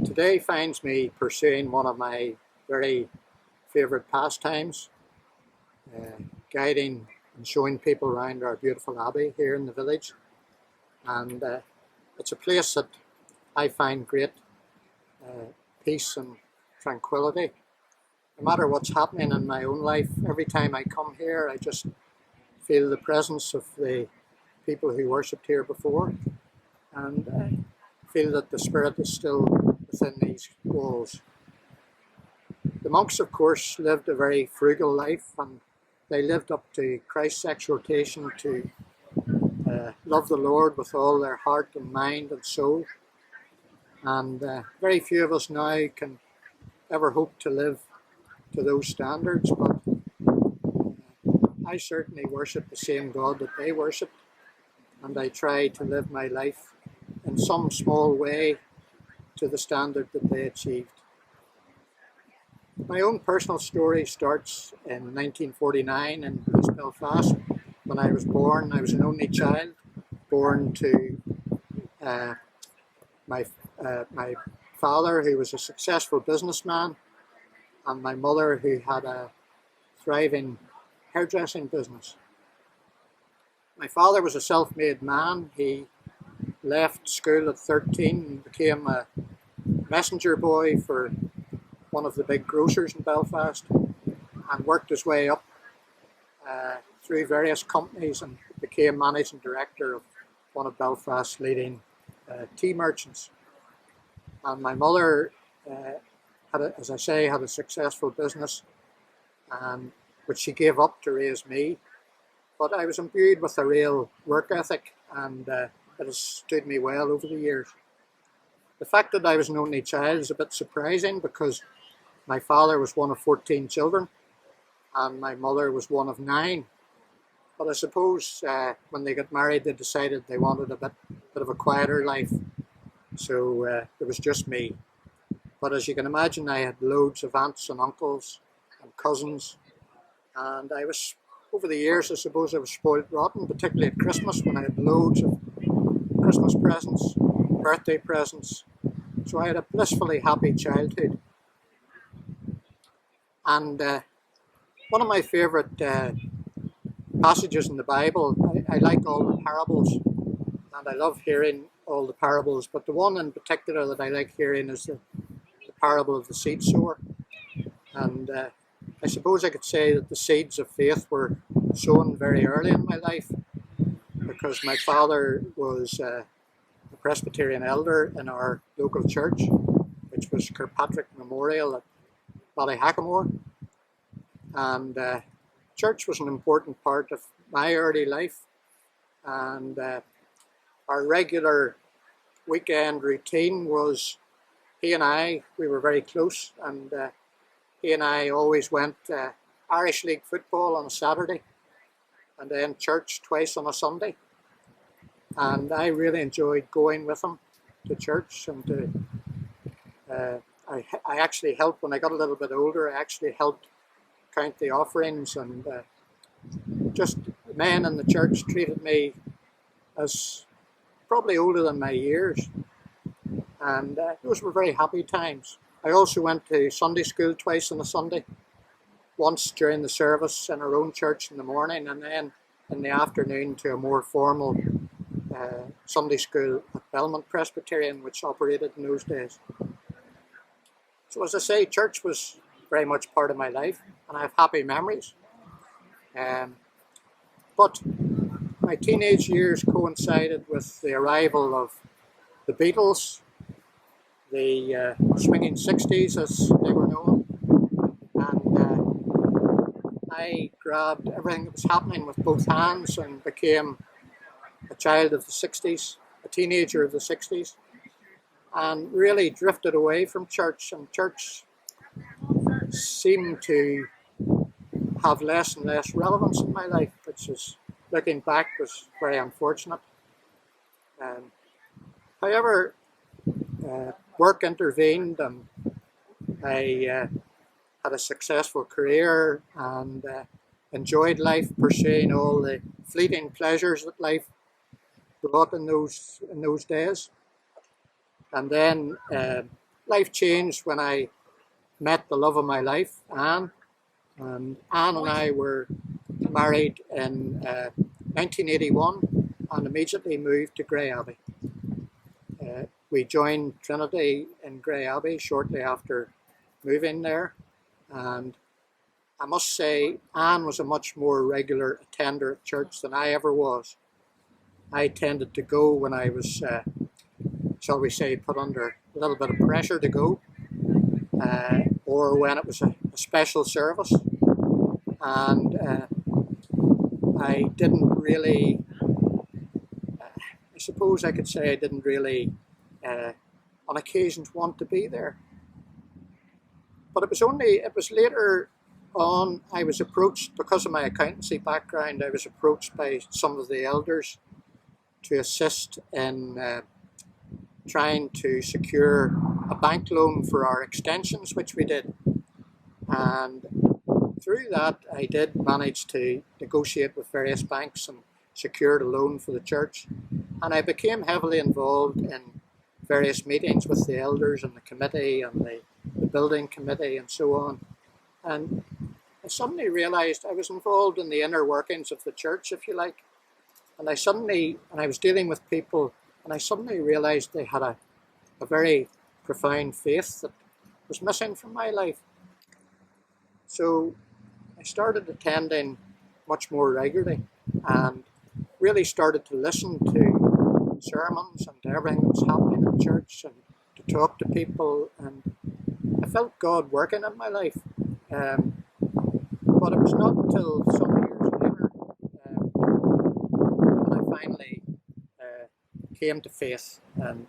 Today finds me pursuing one of my very favourite pastimes, guiding and showing people around our beautiful abbey here in the village. And it's a place that I find great peace and tranquility. No matter what's happening in my own life, every time I come here, I just feel the presence of the people who worshipped here before, and I feel that the Spirit is still within these walls. The monks, of course, lived a very frugal life, and they lived up to Christ's exhortation to love the Lord with all their heart and mind and soul. And very few of us now can ever hope to live to those standards, but I certainly worship the same God that they worshipped, and I try to live my life in some small way to the standard that they achieved. My own personal story starts in 1949 in East Belfast. When I was born, I was an only child, born to my father, who was a successful businessman, and my mother, who had a thriving hairdressing business. My father was a self-made man. He left school at 13 and became a messenger boy for one of the big grocers in Belfast, and worked his way up through various companies and became managing director of one of Belfast's leading tea merchants. And my mother, had a successful business, which she gave up to raise me. But I was imbued with a real work ethic, and it has stood me well over the years. The fact that I was an only child is a bit surprising, because my father was one of 14 children and my mother was one of 9. But I suppose when they got married, they decided they wanted a bit of a quieter life. So it was just me. But as you can imagine, I had loads of aunts and uncles and cousins. And over the years, I suppose I was spoiled rotten, particularly at Christmas, when I had loads of Christmas presents, birthday presents. So I had a blissfully happy childhood. And one of my favourite passages in the Bible, I like all the parables, and I love hearing all the parables, but the one in particular that I like hearing is the parable of the seed sower. And I suppose I could say that the seeds of faith were sown very early in my life, because my father was a Presbyterian elder in our local church, which was Kirkpatrick Memorial at Ballyhackamore. And church was an important part of my early life, and our regular weekend routine was we were very close, and he and I always went Irish League football on a Saturday and then church twice on a Sunday. And I really enjoyed going with him to church, and I actually helped, when I got a little bit older, I actually helped count the offerings, and just the men in the church treated me as probably older than my years, and those were very happy times. I also went to Sunday school twice on a Sunday, once during the service in our own church in the morning, and then in the afternoon to a more formal Sunday school at Belmont Presbyterian, which operated in those days. So as I say, church was very much part of my life, and I have happy memories. But my teenage years coincided with the arrival of the Beatles, the swinging 60s as they were known, and I grabbed everything that was happening with both hands and became a child of the 60s, a teenager of the 60s, and really drifted away from church, and church seemed to have less and less relevance in my life, which is, looking back, was very unfortunate. However, work intervened, and I had a successful career and enjoyed life, pursuing all the fleeting pleasures that life brought in those days. And then life changed when I met the love of my life, Anne. And Anne and I were married in 1981 and immediately moved to Grey Abbey. We joined Trinity in Grey Abbey shortly after moving there, and I must say Anne was a much more regular attender at church than I ever was. I tended to go when I was, shall we say, put under a little bit of pressure to go, or when it was a special service, and I didn't really, I suppose I could say I didn't really, on occasions, want to be there. But it was later on I was approached, because of my accountancy background, I was approached by some of the elders to assist in trying to secure a bank loan for our extensions, which we did. And through that, I did manage to negotiate with various banks and secured a loan for the church. And I became heavily involved in various meetings with the elders and the committee and the building committee and so on. And I suddenly realized I was involved in the inner workings of the church, if you like. And I was dealing with people, and I suddenly realized they had a very profound faith that was missing from my life. So I started attending much more regularly and really started to listen to sermons and to everything that was happening in church and to talk to people, and I felt God working in my life. But it was not until some years later when I finally came to faith and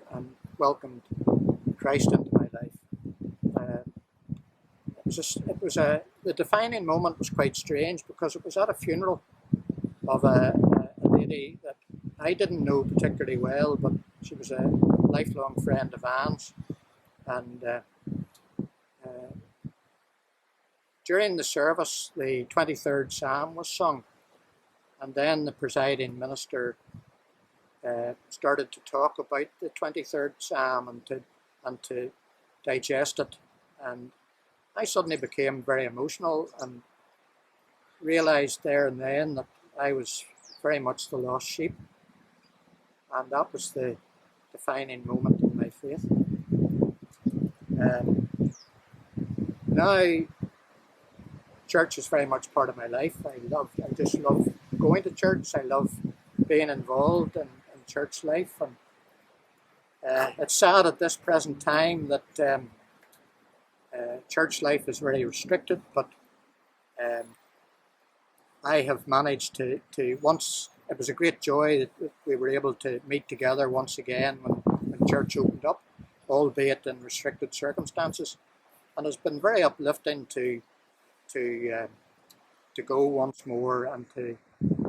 welcomed Christ into my life. The defining moment was quite strange, because it was at a funeral of a lady that I didn't know particularly well, but she was a lifelong friend of Anne's. And during the service, the 23rd Psalm was sung, and then the presiding minister started to talk about the 23rd Psalm and to digest it. And I suddenly became very emotional and realized there and then that I was very much the lost sheep, and that was the defining moment in my faith. Now, church is very much part of my life. I just love going to church. I love being involved in church life, and it's sad at this present time that church life is very restricted, but I have managed to once, it was a great joy that we were able to meet together once again when church opened up, albeit in restricted circumstances, and it's been very uplifting to go once more and to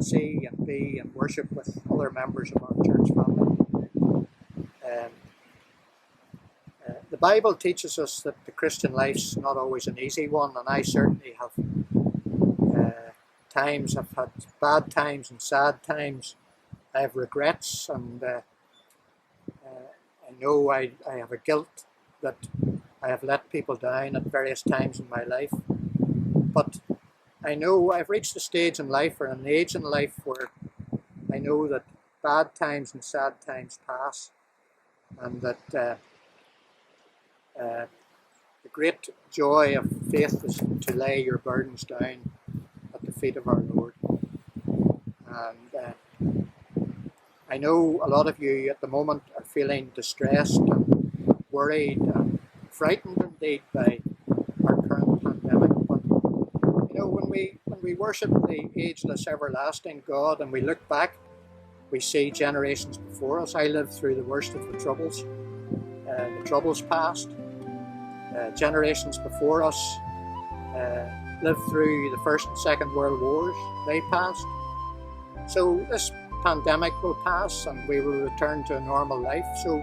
see and be and worship with other members of our church family. The Bible teaches us that the Christian life's not always an easy one, and I certainly have I've had bad times and sad times. I have regrets, and I know I have a guilt that I have let people down at various times in my life. But I know I've reached a stage in life, or an age in life, where I know that bad times and sad times pass, and that the great joy of faith is to lay your burdens down at the feet of our Lord. And I know a lot of you at the moment are feeling distressed and worried and frightened indeed by our current pandemic. But you know, when we worship the ageless, everlasting God, and we look back, we see generations before us. I lived through the worst of the troubles past. Generations before us lived through the First and Second World Wars. They passed. So this pandemic will pass, and we will return to a normal life. So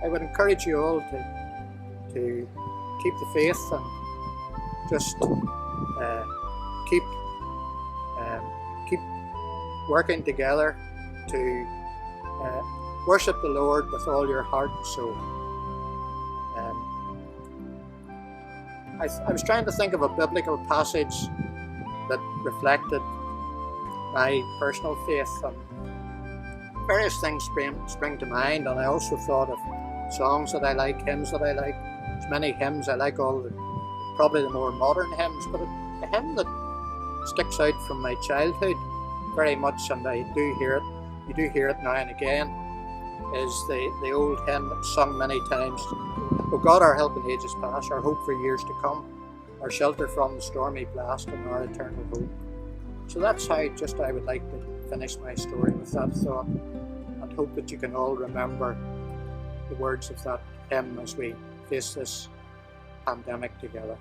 I would encourage you all to keep the faith and just keep working together to worship the Lord with all your heart and soul. I was trying to think of a biblical passage that reflected my personal faith, and various things spring to mind, and I also thought of songs that I like, hymns that I like. There's many hymns I like, probably the more modern hymns, but a hymn that sticks out from my childhood very much, and I do hear it, you do hear it now and again, is the old hymn that's sung many times. O God, our help in ages past, our hope for years to come, our shelter from the stormy blast, and our eternal hope. So that's how I would like to finish my story, with that thought, and hope that you can all remember the words of that hymn as we face this pandemic together.